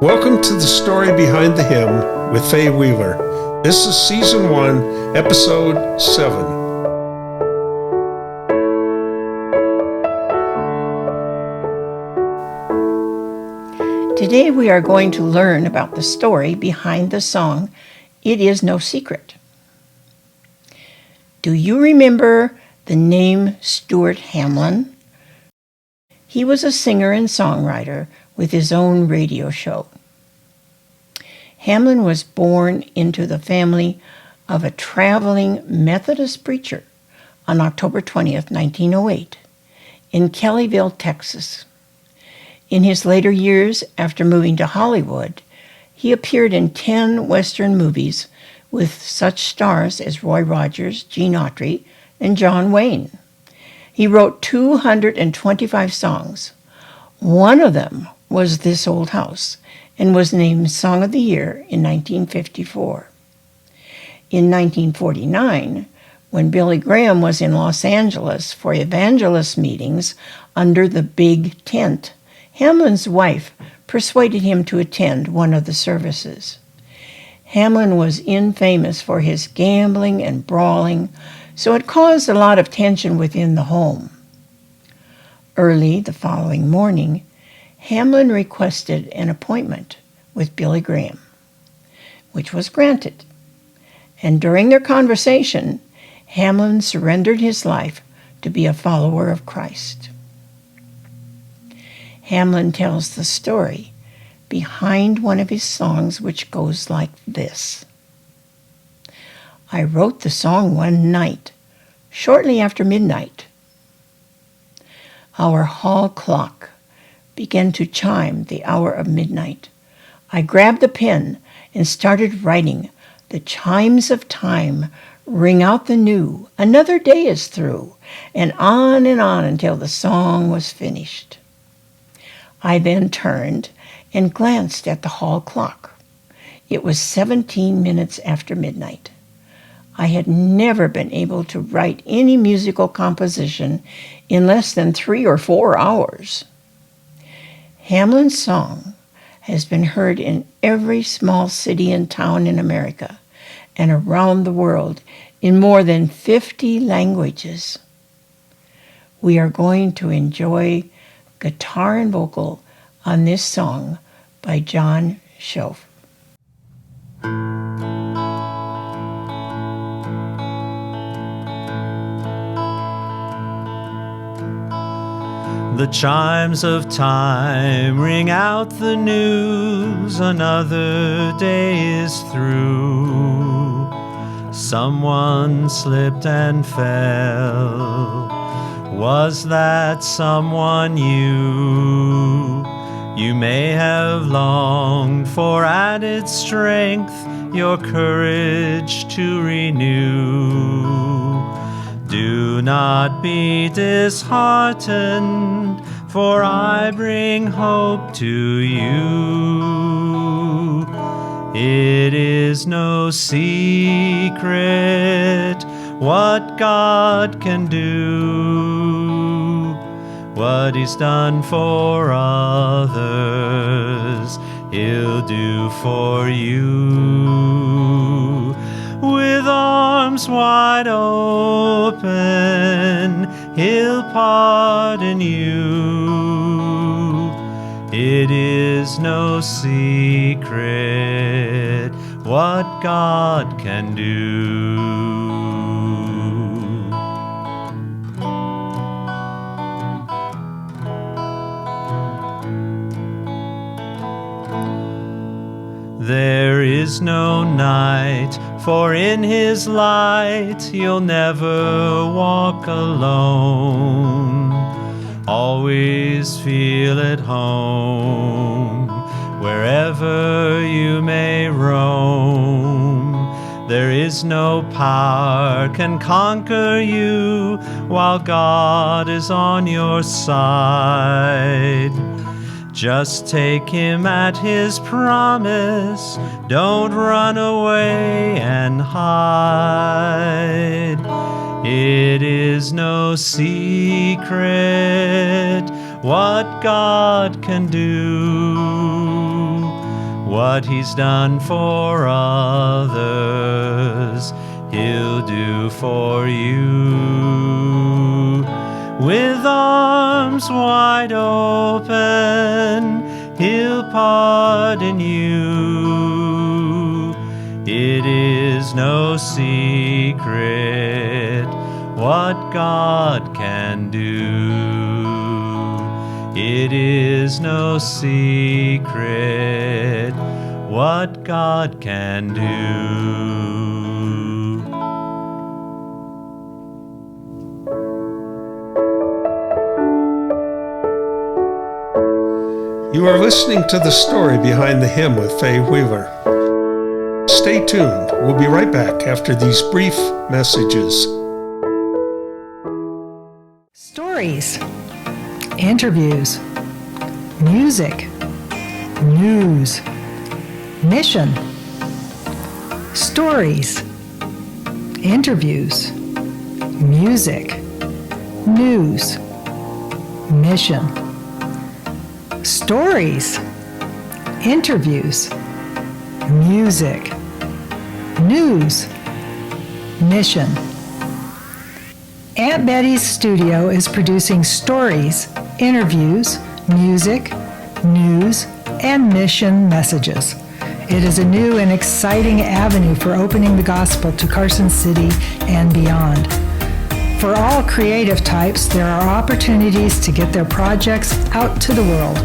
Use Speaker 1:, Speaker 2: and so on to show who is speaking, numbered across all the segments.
Speaker 1: Welcome to the story behind the hymn with Faye Weaver. This is Season 1, Episode 7.
Speaker 2: Today we are going to learn about the story behind the song, It Is No Secret. Do you remember the name Stuart Hamblen? He was a singer and songwriter with his own radio show. Hamblen was born into the family of a traveling Methodist preacher on October 20th, 1908, in Kellyville, Texas. In his later years, after moving to Hollywood, he appeared in 10 Western movies with such stars as Roy Rogers, Gene Autry, and John Wayne. He wrote 225 songs. One of them was This Old House and was named Song of the Year in 1954. In 1949, when Billy Graham was in Los Angeles for evangelist meetings under the Big Tent, Hamblen's wife persuaded him to attend one of the services. Hamblen was infamous for his gambling and brawling, so it caused a lot of tension within the home. Early the following morning, Hamblen requested an appointment with Billy Graham, which was granted. And during their conversation, Hamblen surrendered his life to be a follower of Christ. Hamblen tells the story behind one of his songs, which goes like this. I wrote the song one night, shortly after midnight. Our hall clock began to chime the hour of midnight. I grabbed the pen and started writing. The chimes of time ring out the new. Another day is through, and on until the song was finished. I then turned and glanced at the hall clock. It was 17 minutes after midnight. I had never been able to write any musical composition in less than 3 or 4 hours. Hamblen's song has been heard in every small city and town in America and around the world in more than 50 languages. We are going to enjoy guitar and vocal on this song by John Schoaf.
Speaker 3: The chimes of time ring out the news, another day is through. Someone slipped and fell. Was that someone you? You may have longed for added strength, your courage to renew. Do not be disheartened, for I bring hope to you. It is no secret what God can do. What He's done for others, He'll do for you. With arms wide open, He'll pardon you. It is no secret what God can do. There is no night, for in His light you'll never walk alone. Always feel at home, wherever you may roam. There is no power can conquer you, while God is on your side. Just take Him at His promise. Don't run away and hide. It is no secret what God can do. What he's done for others, he'll do for you. With arms wide open, he'll pardon you. It is no secret what God can do. It is no secret what God can do.
Speaker 1: You are listening to The Story Behind the Hymn with Faye Weaver. Stay tuned. We'll be right back after these brief messages.
Speaker 4: Stories, interviews, music, news, mission. Stories, interviews, music, news, mission. Stories, interviews, music, news, mission. Aunt Betty's studio is producing stories, interviews, music, news, and mission messages. It is a new and exciting avenue for opening the gospel to Carson City and beyond. For all creative types, there are opportunities to get their projects out to the world.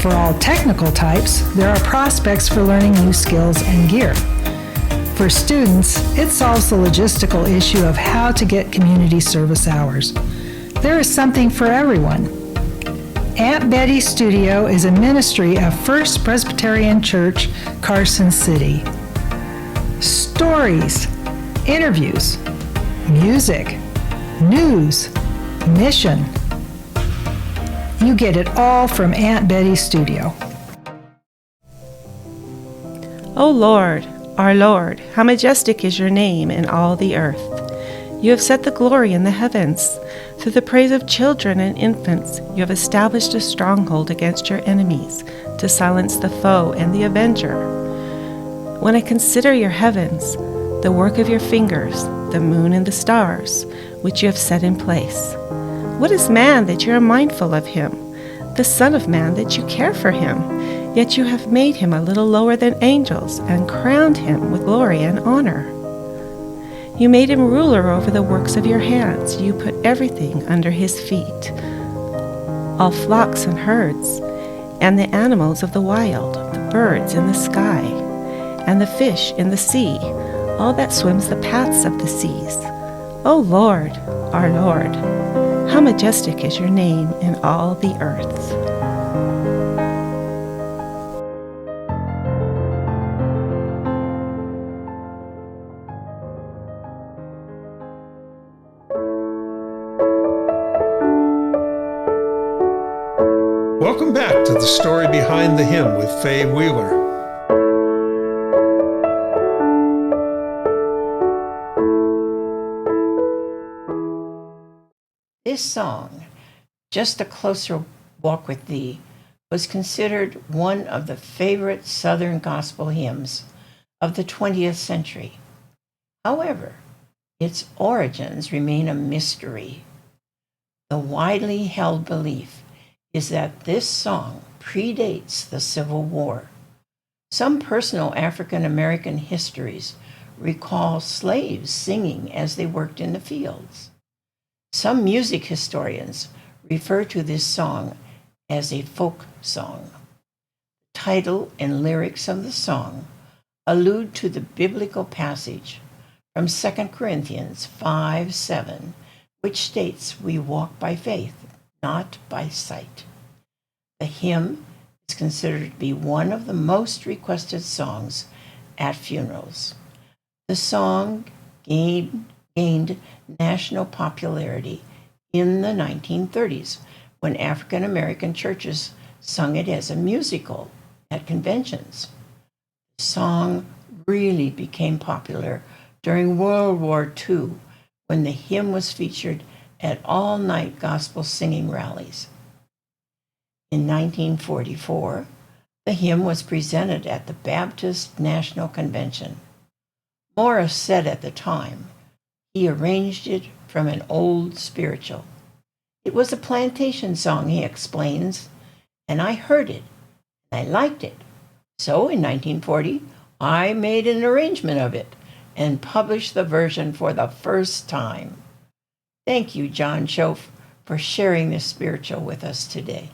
Speaker 4: For all technical types, there are prospects for learning new skills and gear. For students, it solves the logistical issue of how to get community service hours. There is something for everyone. Aunt Betty's Studio is a ministry of First Presbyterian Church, Carson City. Stories, interviews, music, news, mission. You get it all from Aunt Betty's Studio.
Speaker 5: O Lord, our Lord, how majestic is your name in all the earth. You have set the glory in the heavens. Through the praise of children and infants, you have established a stronghold against your enemies, to silence the foe and the avenger. When I consider your heavens, the work of your fingers, the moon and the stars, which you have set in place. What is man that you are mindful of him, the Son of Man that you care for him? Yet you have made him a little lower than angels and crowned him with glory and honor. You made him ruler over the works of your hands. You put everything under his feet, all flocks and herds, and the animals of the wild, the birds in the sky, and the fish in the sea, all that swims the paths of the seas. O Lord, our Lord, how majestic is your name in all the earth.
Speaker 1: Welcome back to The Story Behind the Hymn with Faye Wheeler.
Speaker 2: This song, Just a Closer Walk with Thee, was considered one of the favorite Southern gospel hymns of the 20th century. However, its origins remain a mystery. The widely held belief is that this song predates the Civil War. Some personal African American histories recall slaves singing as they worked in the fields. Some music historians refer to this song as a folk song. The title and lyrics of the song allude to the biblical passage from 2 Corinthians 5:7, which states we walk by faith, not by sight. The hymn is considered to be one of the most requested songs at funerals. The song gained national popularity in the 1930s when African American churches sung it as a musical at conventions. The song really became popular during World War II when the hymn was featured at all-night gospel singing rallies. In 1944, The hymn was presented at the Baptist National Convention. Morris said at the time, he arranged it from an old spiritual. It was a plantation song, he explains, and I heard it, and I liked it. So in 1940, I made an arrangement of it and published the version for the first time. Thank you, John Schoaf, for sharing this spiritual with us today.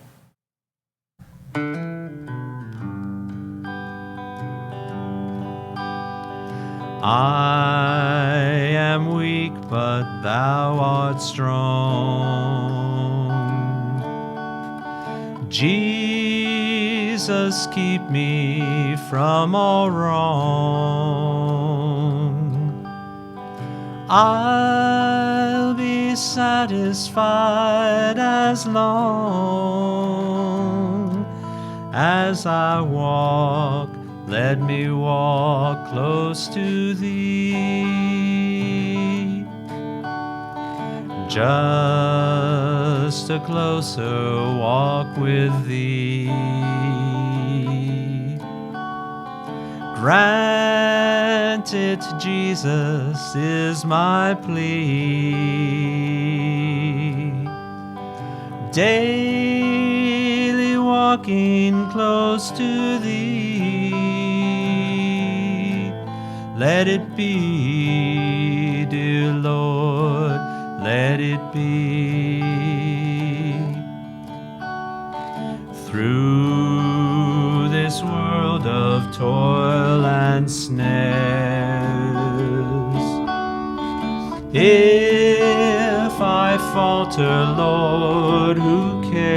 Speaker 3: I am weak, but thou art strong. Jesus, keep me from all wrong. I'll be satisfied as long as I walk. Let me walk close to thee, just a closer walk with thee. Grant it, Jesus, is my plea. Daily walking close to thee. Let it be, dear Lord, let it be. Through this world of toil and snares, if I falter, Lord, who cares?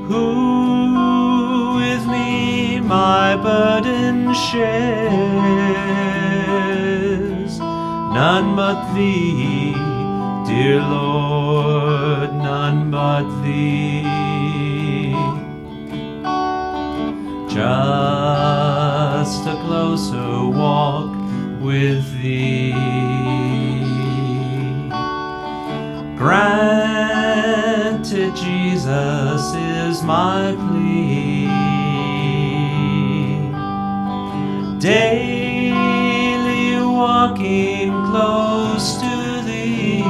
Speaker 3: Who with me my burden shares? None but thee, dear Lord, none but thee. Just a closer walk with thee. Granted, Jesus, is my plea. Daily walking close to thee.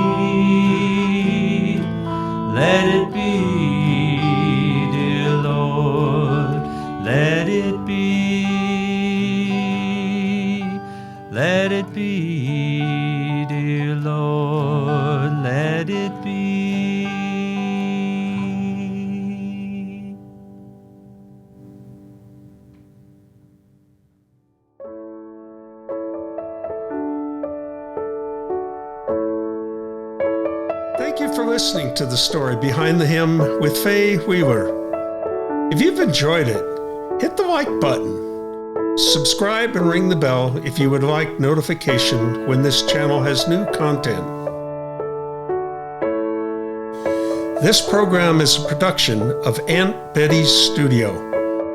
Speaker 3: Let it be, dear Lord, let it be. Let it be, dear Lord, let it be.
Speaker 1: Thank you for listening to the story behind the hymn with Faye Weaver. If you've enjoyed it, hit the like button. Subscribe and ring the bell if you would like notification when this channel has new content. This program is a production of Aunt Betty's Studio,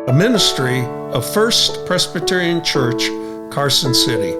Speaker 1: a ministry of First Presbyterian Church, Carson City.